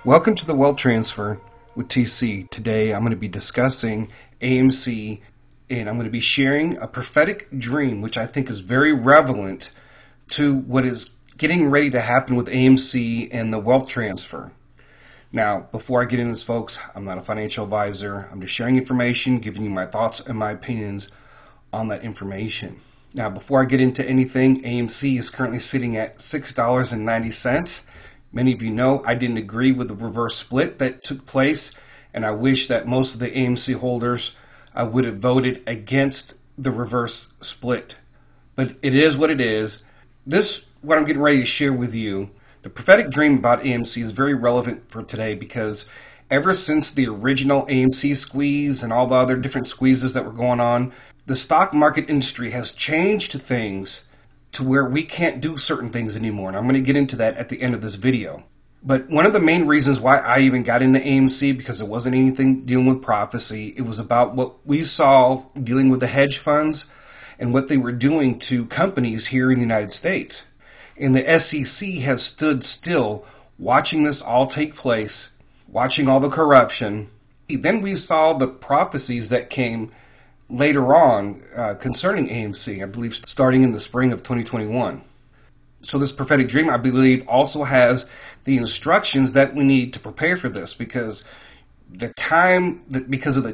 Welcome to the Wealth Transfer with TC. Today I'm going to be discussing AMC and I'm going to be sharing a prophetic dream which I think is very relevant to what is getting ready to happen with AMC and the wealth transfer. Now, before I get into this, folks, I'm not a financial advisor. I'm just sharing information, giving you my thoughts and my opinions on that information. Now, before I get into anything, AMC is currently sitting at $6.90. Many of you know I didn't agree with the reverse split that took place, and I wish that most of the AMC holders would have voted against the reverse split. But it is what it is. What I'm getting ready to share with you, the prophetic dream about AMC is very relevant for today because ever since the original AMC squeeze and all the other different squeezes that were going on, the stock market industry has changed things to where we can't do certain things anymore. And I'm going to get into that at the end of this video. But one of the main reasons why I even got into AMC, because it wasn't anything dealing with prophecy. It was about what we saw dealing with the hedge funds and what they were doing to companies here in the United States. And the SEC has stood still watching this all take place, watching all the corruption. Then we saw the prophecies that came later on concerning AMC, I believe starting in the spring of 2021. So this prophetic dream, I believe, also has the instructions that we need to prepare for this because of the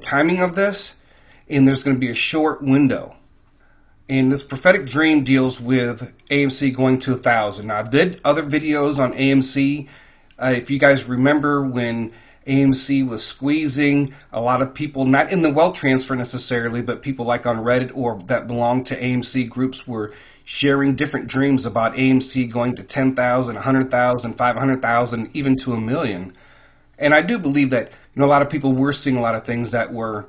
timing of this, and there's going to be a short window. And this prophetic dream deals with AMC going to 1,000. Now, I did other videos on AMC. If you guys remember when AMC was squeezing, a lot of people, not in the wealth transfer necessarily, but people like on Reddit or that belong to AMC groups were sharing different dreams about AMC going to 10,000, 100,000, 500,000, even to 1 million. And I do believe that, a lot of people were seeing a lot of things that were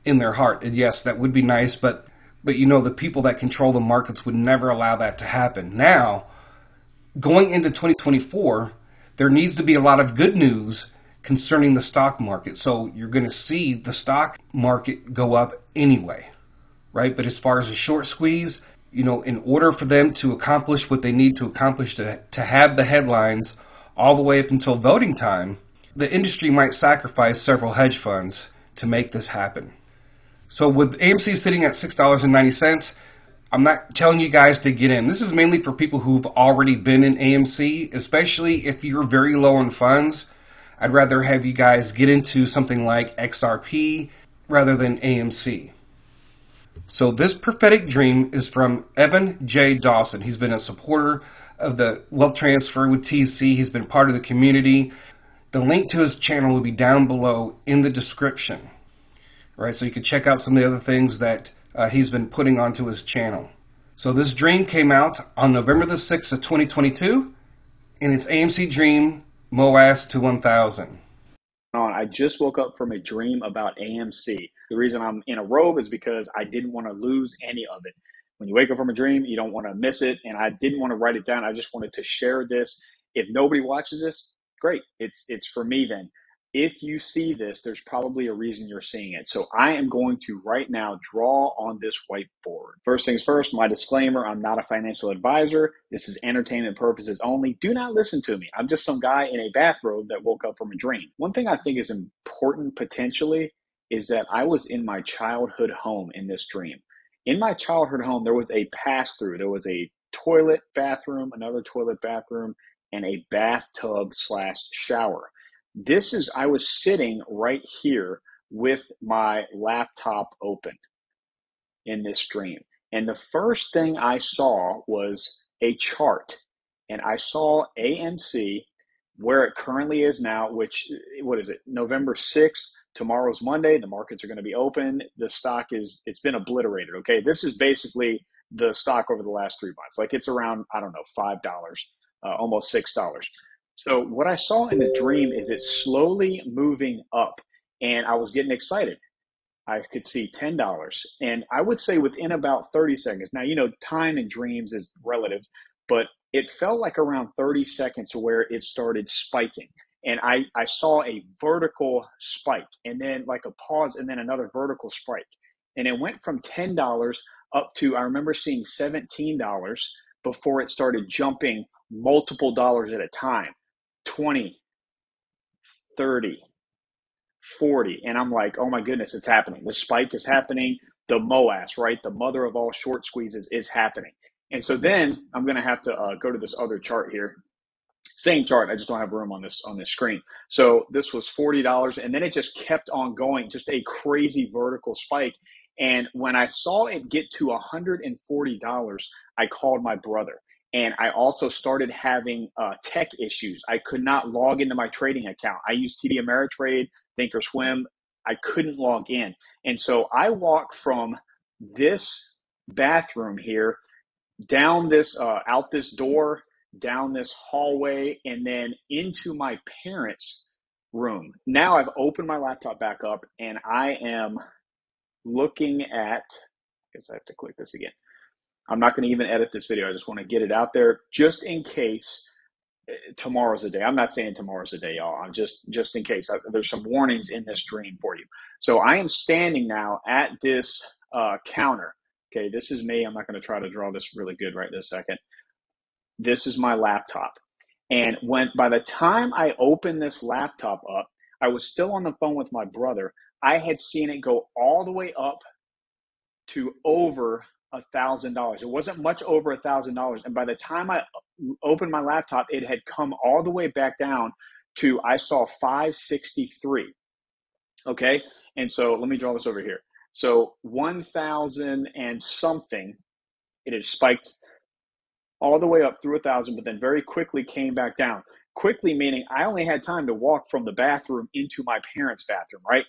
in their heart. And yes, that would be nice, but the people that control the markets would never allow that to happen. Now, going into 2024, there needs to be a lot of good news concerning the stock market. So you're going to see the stock market go up anyway, right? But as far as a short squeeze, in order for them to accomplish what they need to accomplish to have the headlines all the way up until voting time, the industry might sacrifice several hedge funds to make this happen. So with AMC sitting at $6.90, I'm not telling you guys to get in. This is mainly for people who've already been in AMC, especially if you're very low on funds. I'd rather have you guys get into something like XRP rather than AMC. So this prophetic dream is from Evan J. Dawson. He's been a supporter of the wealth transfer with TC. He's been part of the community. The link to his channel will be down below in the description. All right, so you can check out some of the other things that he's been putting onto his channel. So this dream came out on November the 6th of 2022, and it's AMC Dream MOAS to 1,000. I just woke up from a dream about AMC. The reason I'm in a robe is because I didn't want to lose any of it. When you wake up from a dream, you don't want to miss it, and I didn't want to write it down. I just wanted to share this. If nobody watches this, great. It's for me then. If you see this, there's probably a reason you're seeing it. So I am going to right now draw on this whiteboard. First things first, my disclaimer, I'm not a financial advisor. This is entertainment purposes only. Do not listen to me. I'm just some guy in a bathrobe that woke up from a dream. One thing I think is important potentially is that I was in my childhood home in this dream. In my childhood home, there was a pass-through. There was a toilet bathroom, another toilet bathroom, and a bathtub/shower. I was sitting right here with my laptop open in this dream. And the first thing I saw was a chart. And I saw AMC where it currently is now, what is it, November 6th. Tomorrow's Monday. The markets are going to be open. The stock it's been obliterated. Okay. This is basically the stock over the last 3 months. Like it's around, I don't know, $5, almost $6. So what I saw in the dream is it slowly moving up, and I was getting excited. I could see $10, and I would say within about 30 seconds. Now, time in dreams is relative, but it felt like around 30 seconds where it started spiking. And I saw a vertical spike, and then like a pause, and then another vertical spike. And it went from $10 up to, I remember seeing $17 before it started jumping multiple dollars at a time. 20, 30, 40. And I'm like, oh my goodness, it's happening. The spike is happening. The MOAS, right? The mother of all short squeezes is happening. And so then I'm going to have to go to this other chart here. Same chart. I just don't have room on this screen. So this was $40, and then it just kept on going, just a crazy vertical spike. And when I saw it get to $140, I called my brother. And I also started having tech issues. I could not log into my trading account. I used TD Ameritrade, Thinkorswim. I couldn't log in. And so I walked from this bathroom here down this, out this door, down this hallway, and then into my parents' room. Now I've opened my laptop back up, and I am looking at, I guess I have to click this again. I'm not going to even edit this video. I just want to get it out there just in case tomorrow's a day. I'm not saying tomorrow's a day, y'all. I'm just in case. There's some warnings in this dream for you. So I am standing now at this counter. Okay, this is me. I'm not going to try to draw this really good right this second. This is my laptop. And by the time I opened this laptop up, I was still on the phone with my brother. I had seen it go all the way up to over $1,000. It wasn't much over $1,000. And by the time I opened my laptop, it had come all the way back down to, I saw 563. Okay. And so let me draw this over here. So 1,000 and something, it had spiked all the way up through 1,000, but then very quickly came back down. Quickly meaning I only had time to walk from the bathroom into my parents' bathroom, right?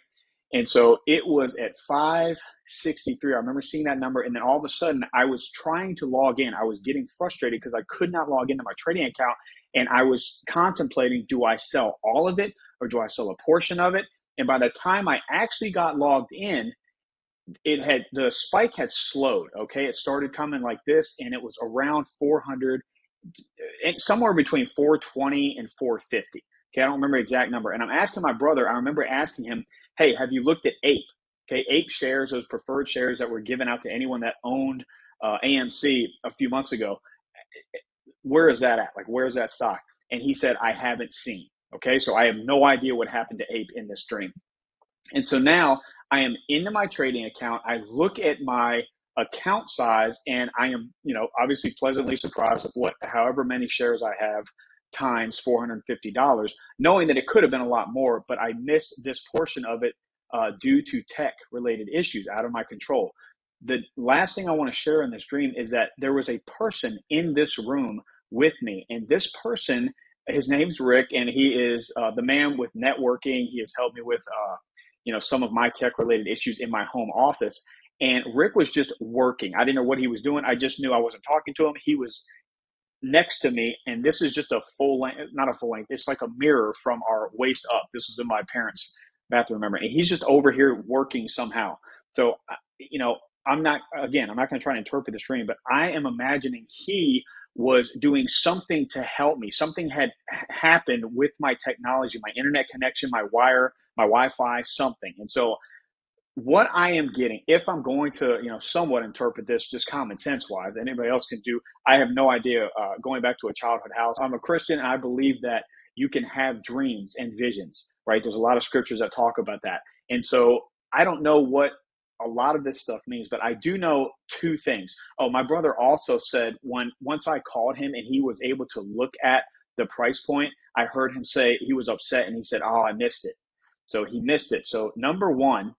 And so it was at 563. I remember seeing that number, and then all of a sudden I was trying to log in. I was getting frustrated because I could not log into my trading account, and I was contemplating, do I sell all of it or do I sell a portion of it? And by the time I actually got logged in, the spike had slowed. Okay, it started coming like this, and it was around 400, somewhere between 420 and 450. Okay, I don't remember the exact number. And I'm asking my brother, I remember asking him, hey, have you looked at APE? Okay, APE shares, those preferred shares that were given out to anyone that owned AMC a few months ago. Where is that at? Like, where is that stock? And he said, I haven't seen. Okay, so I have no idea what happened to APE in this dream. And so now I am into my trading account. I look at my account size, and I am, obviously pleasantly surprised with however many shares I have times $450, knowing that it could have been a lot more, but I missed this portion of it due to tech related issues out of my control. The last thing I want to share in this dream is that there was a person in this room with me, and this person, his name's Rick, and he is the man with networking. He has helped me with some of my tech related issues in my home office. And Rick was just working. I didn't know what he was doing. I just knew I wasn't talking to him. He was next to me, and this is just a full length, not a full length. It's like a mirror from our waist up. This was in my parents' bathroom, remember? And he's just over here working somehow. So, I'm not going to try to interpret this dream, but I am imagining he was doing something to help me. Something had happened with my technology, my internet connection, my wire, my Wi-Fi, something. And so what I am getting, if I'm going to, somewhat interpret this just common sense wise, anybody else can do, I have no idea, going back to a childhood house. I'm a Christian, and I believe that you can have dreams and visions, right? There's a lot of scriptures that talk about that. And so I don't know what a lot of this stuff means, but I do know two things. Oh, my brother also said once I called him and he was able to look at the price point, I heard him say he was upset, and he said, oh, I missed it. So he missed it. So number one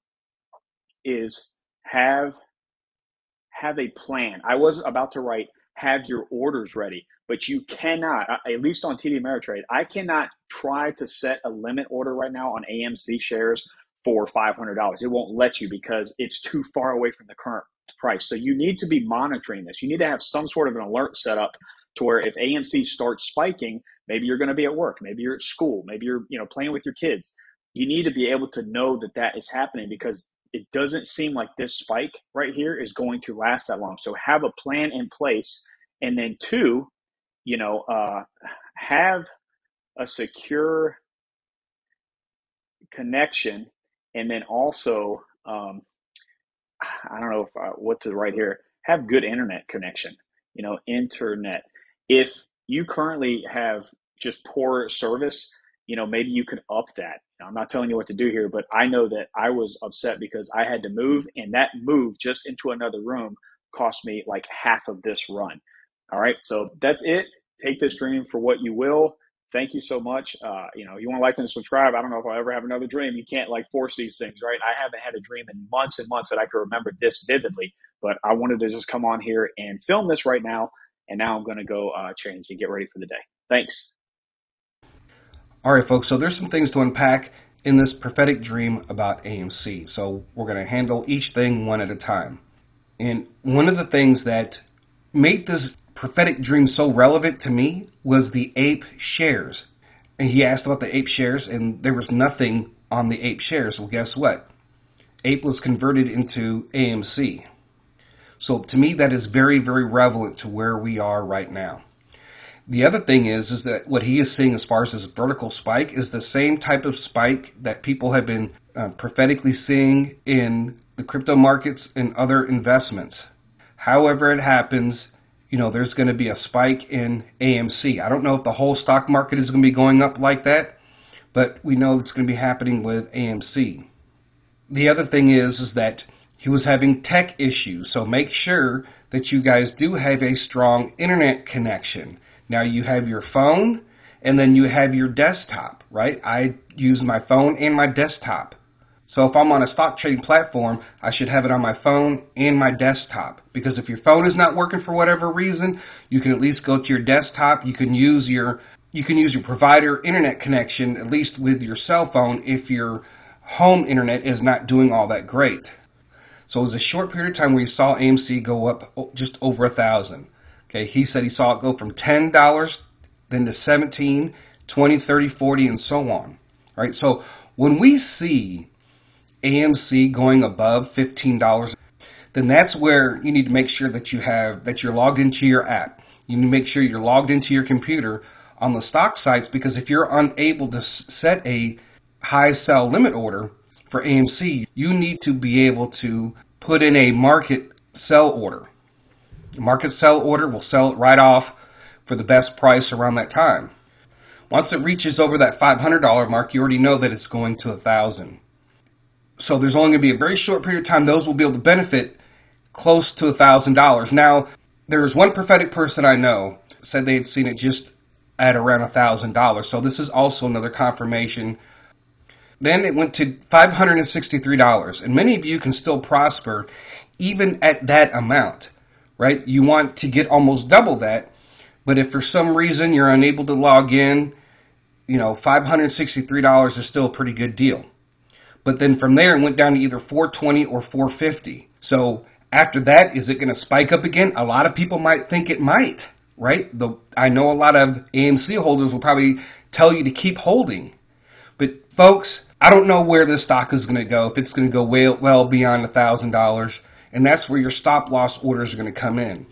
is have a plan. I was about to write, have your orders ready, but you cannot, at least on TD Ameritrade, I cannot try to set a limit order right now on AMC shares for $500. It won't let you because it's too far away from the current price. So you need to be monitoring this. You need to have some sort of an alert set up to where if AMC starts spiking, maybe you're going to be at work, maybe you're at school, maybe you're playing with your kids. You need to be able to know that that is happening, because it doesn't seem like this spike right here is going to last that long. So have a plan in place. And then two, have a secure connection. And then also, I don't know what to write here. Have good internet connection, internet. If you currently have just poor service, maybe you could up that. Now, I'm not telling you what to do here, but I know that I was upset because I had to move, and that move just into another room cost me like half of this run. All right, so that's it. Take this dream for what you will. Thank you so much. You want to like and subscribe. I don't know if I'll ever have another dream. You can't like force these things, right? I haven't had a dream in months and months that I can remember this vividly, but I wanted to just come on here and film this right now. And now I'm going to go change and get ready for the day. Thanks. All right, folks, so there's some things to unpack in this prophetic dream about AMC. So we're going to handle each thing one at a time. And one of the things that made this prophetic dream so relevant to me was the ape shares. And he asked about the ape shares, and there was nothing on the ape shares. Well, guess what? Ape was converted into AMC. So to me, that is very, very relevant to where we are right now. The other thing is that what he is seeing as far as this vertical spike is the same type of spike that people have been prophetically seeing in the crypto markets and other investments. However it happens, there's going to be a spike in AMC. I don't know if the whole stock market is going to be going up like that, but we know it's going to be happening with AMC. The other thing is that he was having tech issues, so make sure that you guys do have a strong internet connection. Now you have your phone and then you have your desktop, right? I use my phone and my desktop. So if I'm on a stock trading platform, I should have it on my phone and my desktop. Because if your phone is not working for whatever reason, you can at least go to your desktop. You can use your provider internet connection, at least with your cell phone, if your home internet is not doing all that great. So it was a short period of time where you saw AMC go up just over 1,000. Okay, he said he saw it go from $10, then to $17, $20, $30, $40, and so on. Right? So when we see AMC going above $15, then that's where you need to make sure that you're logged into your app. You need to make sure you're logged into your computer on the stock sites, because if you're unable to set a high sell limit order for AMC, you need to be able to put in a market sell order. Market sell order will sell it right off for the best price around that time. Once it reaches over that $500 mark, you already know that it's going to 1,000. So there's only going to be a very short period of time those will be able to benefit close to $1,000. Now, there's one prophetic person I know said they had seen it just at around $1,000. So this is also another confirmation. Then it went to $563. And many of you can still prosper even at that amount. Right? You want to get almost double that, but if for some reason you're unable to log in, $563 is still a pretty good deal. But then from there, it went down to either $420 or $450. So after that, is it going to spike up again? A lot of people might think it might, right? I know a lot of AMC holders will probably tell you to keep holding. But folks, I don't know where this stock is going to go, if it's going to go well beyond $1,000. And that's where your stop loss orders are going to come in.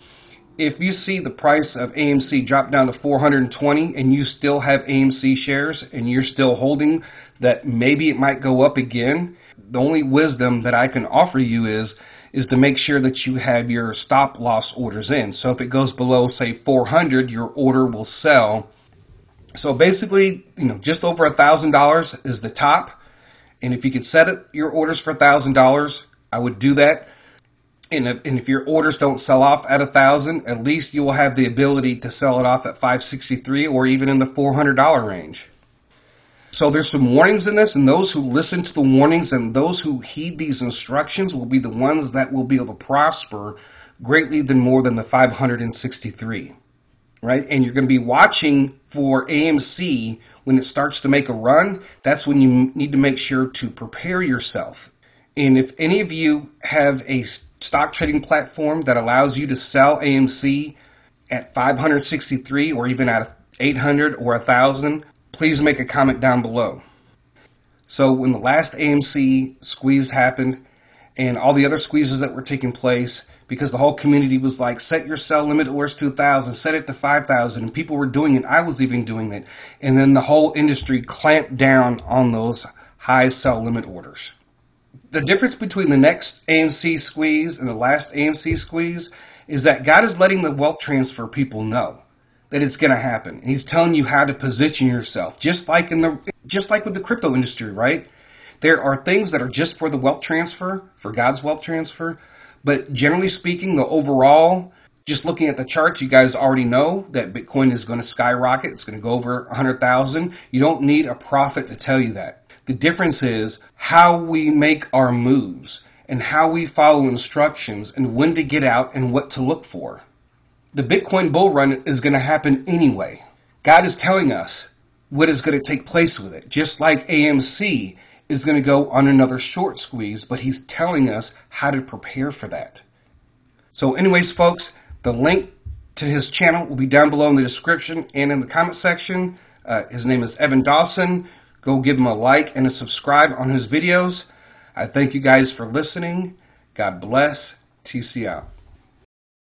If you see the price of AMC drop down to $420 and you still have AMC shares and you're still holding that maybe it might go up again, the only wisdom that I can offer you is to make sure that you have your stop loss orders in. So if it goes below, say, 400, your order will sell. So basically, just over $1,000 is the top. And if you could set your orders for $1,000, I would do that. And if your orders don't sell off at 1,000, at least you will have the ability to sell it off at 563 or even in the $400 range. So there's some warnings in this, and those who listen to the warnings and those who heed these instructions will be the ones that will be able to prosper greatly more than the 563. Right? And you're going to be watching for AMC when it starts to make a run. That's when you need to make sure to prepare yourself. And if any of you have a stock trading platform that allows you to sell AMC at 563 or even at 800 or 1,000, please make a comment down below. So when the last AMC squeeze happened and all the other squeezes that were taking place, because the whole community was like, set your sell limit orders to 1,000, set it to 5,000, and people were doing it. I was even doing it. And then the whole industry clamped down on those high sell limit orders. The difference between the next AMC squeeze and the last AMC squeeze is that God is letting the wealth transfer people know that it's going to happen. And he's telling you how to position yourself, just like with the crypto industry, right? There are things that are just for the wealth transfer, for God's wealth transfer. But generally speaking, the overall, just looking at the charts, you guys already know that Bitcoin is going to skyrocket. It's going to go over 100,000. You don't need a prophet to tell you that. The difference is how we make our moves and how we follow instructions and when to get out and what to look for. The Bitcoin bull run is going to happen anyway. God is telling us what is going to take place with it. Just like AMC is going to go on another short squeeze, but he's telling us how to prepare for that. So anyways, folks, the link to his channel will be down below in the description and in the comment section. His name is Dawson. Go give him a like and a subscribe on his videos. I thank you guys for listening. God bless. TC out.